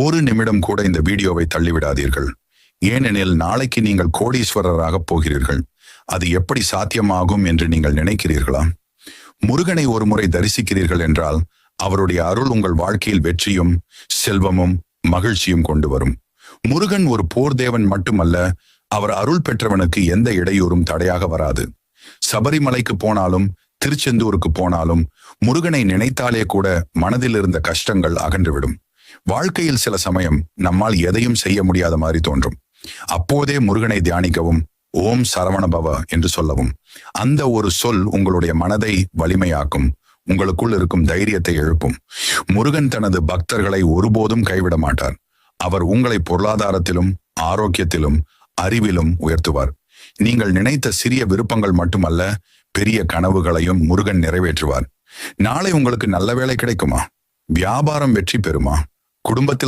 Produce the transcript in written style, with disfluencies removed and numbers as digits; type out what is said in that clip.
ஒரு நிமிடம் கூட இந்த வீடியோவை தள்ளிவிடாதீர்கள். ஏனெனில் நாளைக்கு நீங்கள் கோடீஸ்வரராக போகிறீர்கள். அது எப்படி சாத்தியமாகும் என்று நீங்கள் நினைக்கிறீர்களா? முருகனை ஒரு முறை தரிசிக்கிறீர்கள் என்றால் அவருடைய அருள் உங்கள் வாழ்க்கையில் வெற்றியும் செல்வமும் மகிழ்ச்சியும் கொண்டு வரும். முருகன் ஒரு போர் தேவன் மட்டுமல்ல, அவர் அருள் பெற்றவனுக்கு எந்த இடையூறும் தடையாக வராது. சபரிமலைக்கு போனாலும் திருச்செந்தூருக்கு போனாலும் முருகனை நினைத்தாலே கூட மனதில் இருந்த கஷ்டங்கள் அகன்றுவிடும். வாழ்க்கையில் சில சமயம் நம்மால் எதையும் செய்ய முடியாத மாதிரி தோன்றும். அப்போதே முருகனை தியானிக்கவும், ஓம் சரவணபவ என்று சொல்லவும். அந்த ஒரு சொல் உங்களுடைய மனதை வலிமையாக்கும், உங்களுக்குள் இருக்கும் தைரியத்தை எழுப்பும். முருகன் தனது பக்தர்களை ஒருபோதும் கைவிட மாட்டார். அவர் உங்களை பொருளாதாரத்திலும் ஆரோக்கியத்திலும் அறிவிலும் உயர்த்துவார். நீங்கள் நினைத்த சிறிய விருப்பங்கள் மட்டுமல்ல, பெரிய கனவுகளையும் முருகன் நிறைவேற்றுவார். நாளை உங்களுக்கு நல்ல வேலை கிடைக்குமா? வியாபாரம் வெற்றி பெறுமா? குடும்பத்தில்